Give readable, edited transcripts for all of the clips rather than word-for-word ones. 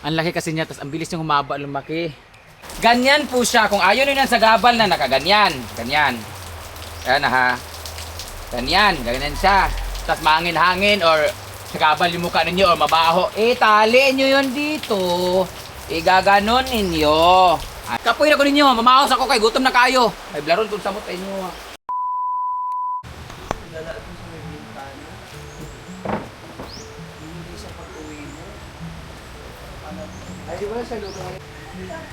Ang laki kasi niya, tapos ang bilis niyang humaba, lumaki. Ganyan po siya. Kung ayaw nyo yan sa gabal na nakaganyan. Ganyan. Ayan na ha. Ganyan. Ganyan siya. Tapos mahangin-hangin or sa gabal yung mukha ninyo or mabaho. Tali nyo yun dito. Igaganon ninyo. Kapoy na ko ninyo. Mamaos ako kay gutom na kayo. Ay blaron kung samot ay inyo. Ay, di ba sa lugar ngayon?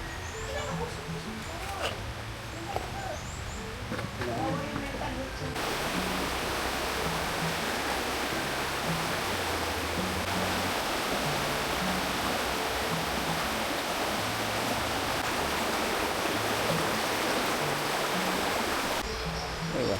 Aywa.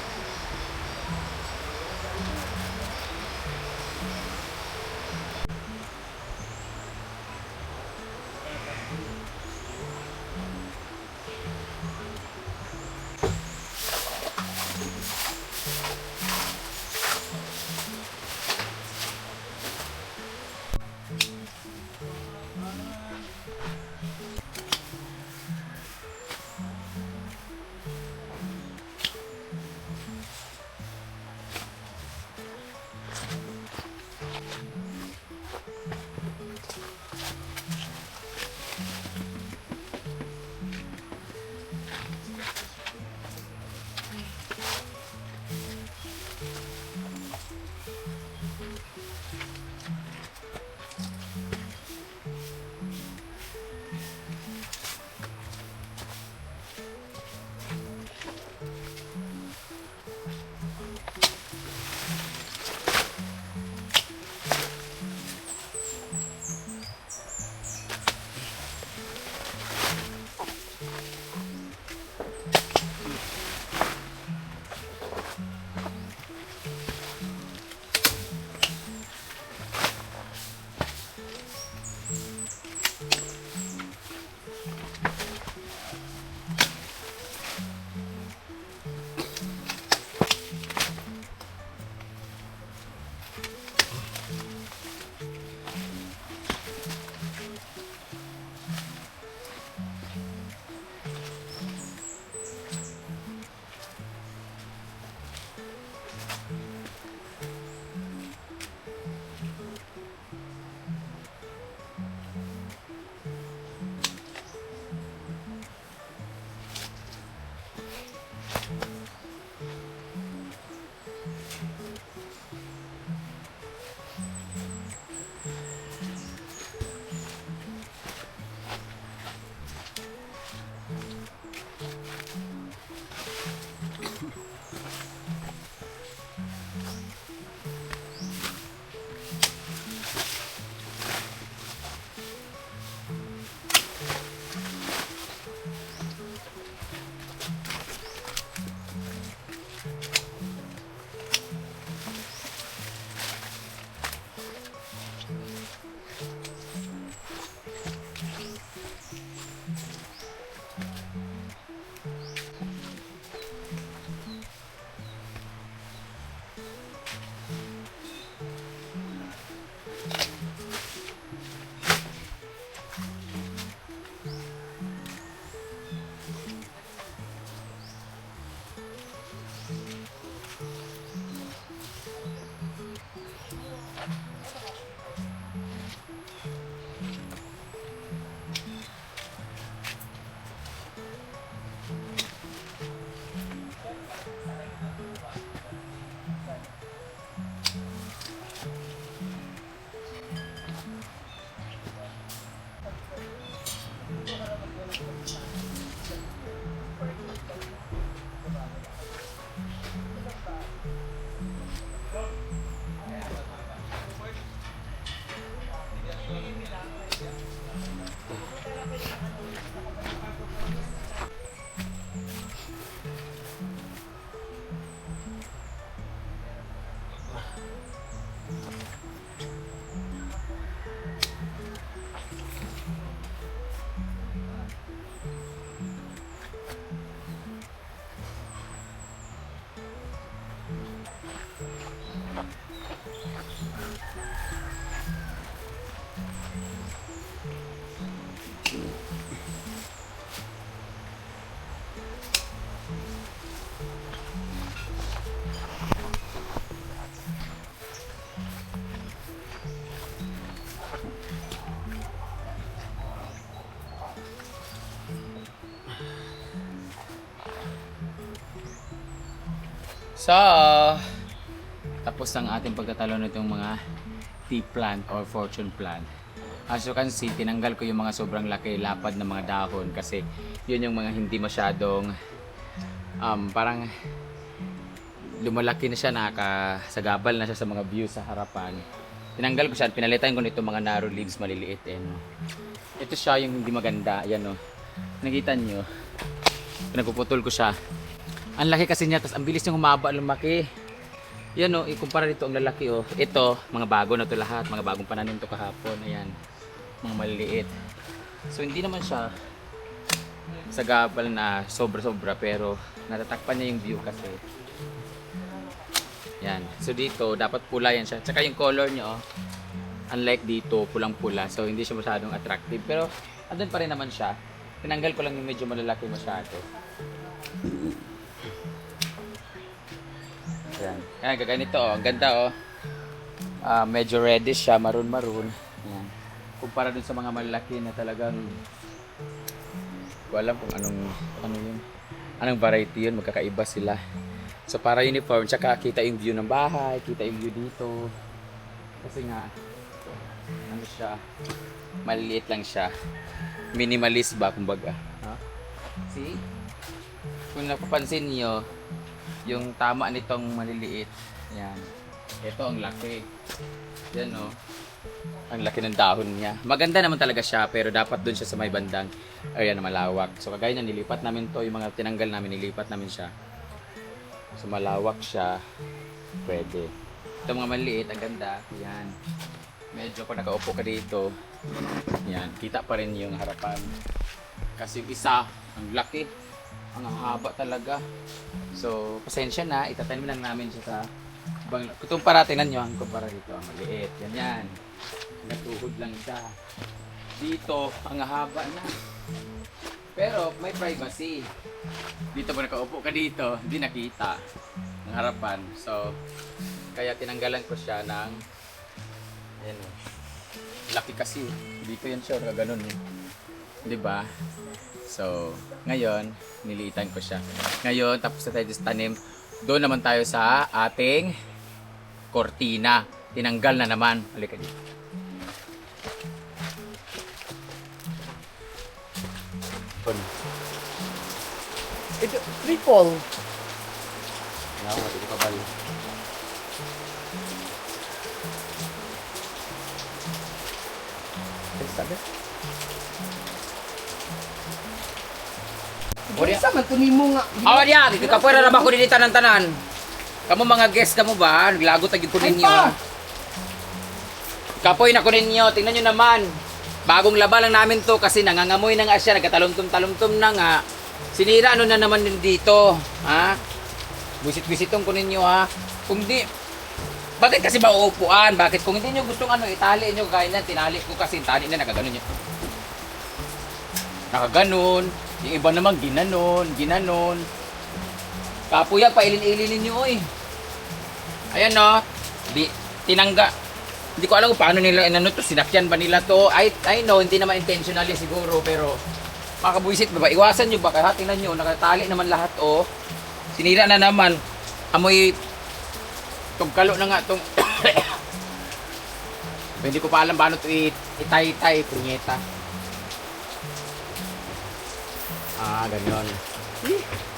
So, tapos ang ating pagtatalo nitong mga tea plant or fortune plant. As you can see, tinanggal ko yung mga sobrang laki, lapad na mga dahon kasi yun yung mga hindi masyadong parang lumalaki na siya, nakasagabal na siya sa mga views sa harapan. Tinanggal ko siya, pinalitan ko nito mga narrow leaves maliliit. No? Ito siya yung hindi maganda. Ayan, no? Nakita nyo? Pinagpuputol ko siya. Ang laki kasi niya, tapos ang bilis niyang humaba, lumaki. Yan, no? Ikumpara dito ang lalaki. Oh. Ito, mga bago na to lahat. Mga bagong pananim to kahapon. Ayan. Mga maliliit. So hindi naman siya sagabal na sobra-sobra, pero natatakpan niya yung view kasi. Yan. So dito, dapat pula yan siya. Tsaka yung color niya, oh, unlike dito, pulang-pula. So hindi siya masyadong attractive. Pero andun pa rin naman siya. Tinanggal ko lang yung medyo malalaki masyado. Yan. Yan, gaganito, oh. Ang ganda, oh. Medyo reddish siya, maroon-maroon. Yan. Kumpara dun sa mga malalaki na talagang ko alam kung anong variety yun, magkakaiba sila. So para uniform, tsaka kita yung view ng bahay, kita yung view dito. Kasi nga, ano siya, maliliit lang siya. Minimalist ba, kumbaga. Huh? See? Kung napapansin niyo, yung tama nitong maliliit, yan. Ito ang laki. Yan, no? Ang laki ng dahon niya. Maganda naman talaga siya, pero dapat dun siya sa may bandang area na malawak. So kagaya na nilipat namin to, yung mga tinanggal namin, nilipat namin siya. So malawak siya, pwede. Ito mga maliit, ang ganda. Yan. Medyo kung nakaupo ka dito, yan, kita pa rin yung harapan. Kasi yung isa, ang laki, ang haba talaga. So pasensya na, itatanim lang namin siya sa kung para tingnan nyo, ang kumpara dito, ang maliit. Yan. Natuhod lang siya. Dito, ang haba na. Pero may privacy. Dito pag nakaupo ka dito, hindi nakita ang harapan. So, kaya tinanggalan ko siya ng ayan, laki kasi. Dito yan siya, ganun. Diba? So, ngayon, niliitan ko siya. Ngayon, tapos na tayo sa tanim. Doon naman tayo sa ating kortina. Tinanggal na naman. Halika dito. Ito, triple. Wala, hindi ko kabalo. Sabi? Orya. Sa man kunin mo nga. Awa diya, dito ka pwera na ba ko din tanan-tanan? Kamu mga guest kamo ba? Naglago tagid ko ninyo. Kapoy na ko ninyo, tingnan nyo naman. Bagong laba lang namin to kasi nangangamoy na nga siya, nagkatalumtum-talumtum na nga. Sinira ano na naman din dito, ha? Visit-visitong ko ninyo, ha? Kung di, bakit kasi mauupuan? Bakit kung hindi nyo gustong itali nyo kaya na, tinali ko kasi tali na nakaganon nyo. Nakaganon, yung iba naman ginanon. Kapuyag, pailin-ilinin nyo, oy. Ayan, no? Hindi ko alam kung paano nila to, sinakyan ba nila to. I know, hindi naman intentionally siguro, pero makabuisit ba? Iwasan nyo ba? Kaya tingnan nyo, nakatali naman lahat, oh. Sinira na naman. Amoy, tugkalo na nga itong hindi ko pa alam paano ito itay-tay, punyeta. Ganyan.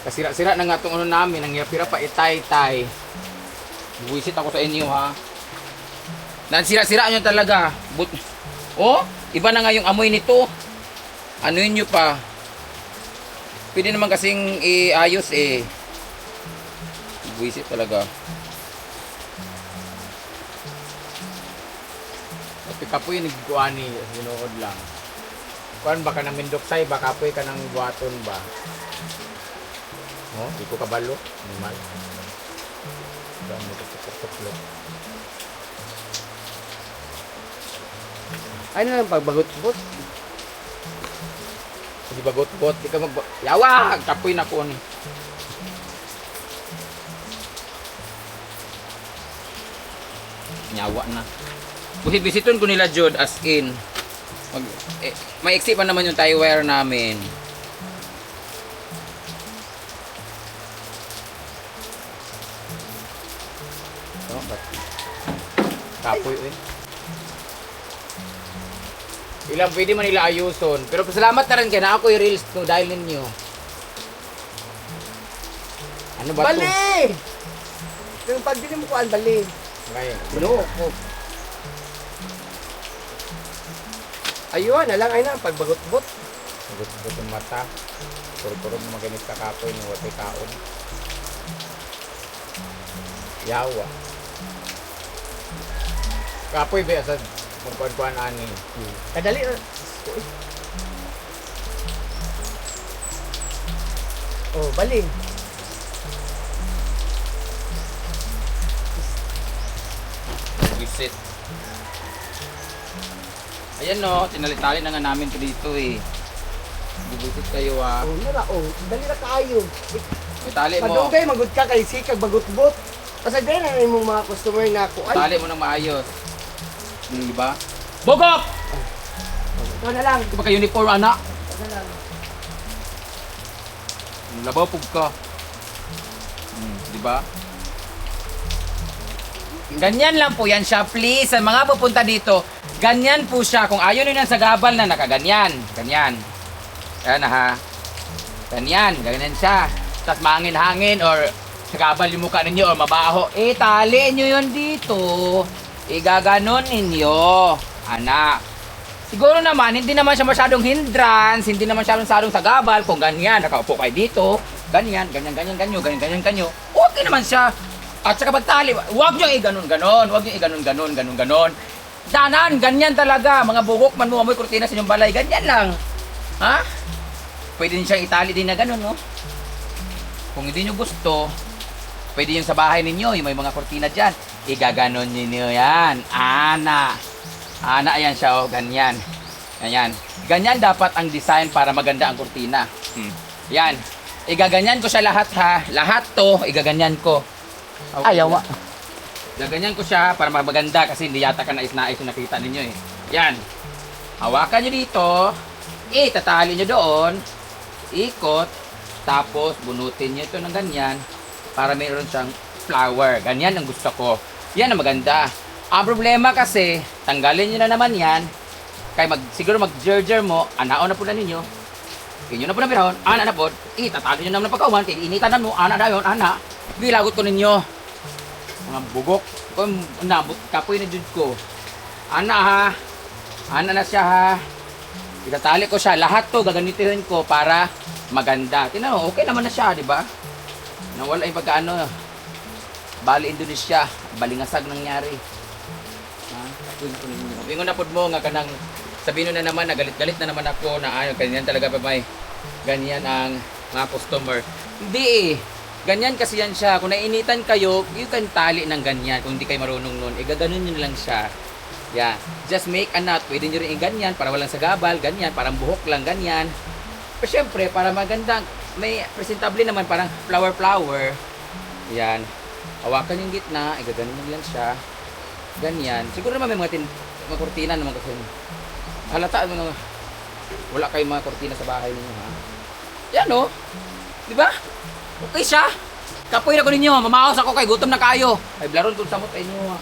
Kasira-sira na nga itong ano namin, nangyapira pa itay-tay. Buwisit ako sa inyo, ha. Nansira-sira nyo talaga. Oh, iba na nga yung amoy nito. Anuin nyo pa. Pwede naman kasing iayos eh. Buwisit talaga. At kapoy nagkuhan ni sinuod lang. Kuan baka nang mindoksay, baka kapoy ka nang buhaton ba. Oh, di ko kabalo. Normal. Dami ko tuklo. Ay na lang pagbagot-bot. Di bagot-bot, di ka yawa, kapoy na ko ni. Nyawa na. Busit-bisiton ko nila Jod as in. Maiksi pa naman yung tie wire namin. Kapoy eh. Ilang pwede man nila ayuson. Pero salamat na rin kaya na ako i-reels no dahil ninyo. Ano ba to? Bali! Yung pagbili mo kuan, bali. Okay. No, ko. Ayun, na lang ay na, pagbagot-bot. Gusto yung mata. Puro-puro mo magamit ka kapoy ni watay kaon. Yawa. Kapoy ba sa magkuhan-kuhan ani? Kadali na. Oh, bali. Visit. Ayan no, tinalitali na nga namin to dito eh. Bibisit kayo ah. Oh, nara, oh. Dali na kaayo. May tali mo. Madugay, magud ka kay sikag bagot-bot. Pasag na yung mga customer na ako. Ay, Tali mo nang maayos. Di ba? Bogok! ito na lang. Di ba ka uniform anak? Ito na lang. Labaw pug ka. Di ba? Ganyan lang po yan siya, please. Sa mga pupunta dito, ganyan po siya. Kung ayaw nyo yan sa gabal na nakaganyan. Ganyan. Ayan na ha. Ganyan. Ganyan siya. Tapos mahangin-hangin or sa gabal yung mukha ninyo or mabaho. Tali nyo yun dito. Igaganon ninyo. Anak. Siguro naman, hindi naman siya masyadong hindrance. Hindi naman siya masyadong sa gabal. Kung ganyan, nakaupo kayo dito. Ganyan, ganyan, ganyan, ganyan, ganyan, ganyan, ganyan. Okay naman siya. At saka pagtali, huwag nyo i-ganon-ganon, huwag nyo i-ganon-ganon, ganon-ganon. Danan, ganyan talaga. Mga bugok man mo, amoy kurtina sa inyong balay, ganyan lang. Ha? Pwede din siyang itali din na ganon, no? Kung hindi nyo gusto, pwede yung sa bahay ninyo, yung may mga kurtina dyan. Igaganon ninyo yan. Ana. Ana, ayan siya, oh, ganyan. Ganyan. Ganyan dapat ang design para maganda ang kurtina. Yan. Igaganyan ko siya lahat, ha? Lahat to, igaganyan ko. Ayaw. Gaganyan ko siya para maganda kasi hindi yata ka nais-nais yung nakita ninyo eh. Yan. Hawakan nyo dito. Tatali nyo doon. Ikot. Tapos bunutin nyo ito ng ganyan para mayroon siyang flower. Ganyan ang gusto ko. Yan ang maganda. Ang problema kasi, tanggalin nyo na naman yan. Kaya siguro mag-jerjer mo, anaon na po na ninyo. Kinyo na po na pirahon, ana na po. Tatali nyo naman ng pagkauman. Initan na mo, ana na yun, ana. Gilagot ko ninyo. Mga bugok. Kung nabot, kapoy na jud ko. Ana ha. Ana na siya ha. Itatali ko siya. Lahat to gaganitihin ko para maganda. Tingnan mo, okay naman na siya, di ba? Nawala yung pagkaano. Bali Indonesia. Balingasag nangyari. Ha? Kapoy ko ninyo. Ingon na po mo nga kanang sabihin na naman na galit-galit na naman ako na ayaw. Ganyan talaga pa may ganyan ang mga customer. Hindi eh. Ganyan kasi yan siya. Kung nainitan kayo, you can tali ng ganyan. Kung hindi kayo marunong nun, gaganon nyo lang siya. Yeah. Just make a knot. Pwede nyo rin ganyan para walang sagabal. Ganyan. Parang buhok lang. Ganyan. Pero syempre, para maganda, may presentable naman. Parang flower-flower. Yan. Hawakan yung gitna. Gaganon nyo lang siya. Ganyan. Siguro naman may mga kurtina naman kasi. Halata, wala kayong mga kurtina sa bahay ninyo, ha? Yan, oh. Diba? Okay siya. Kapoy na ko ninyo. Mamaos ako kay gutom na kayo. Ay blaron kung samot ay inyo.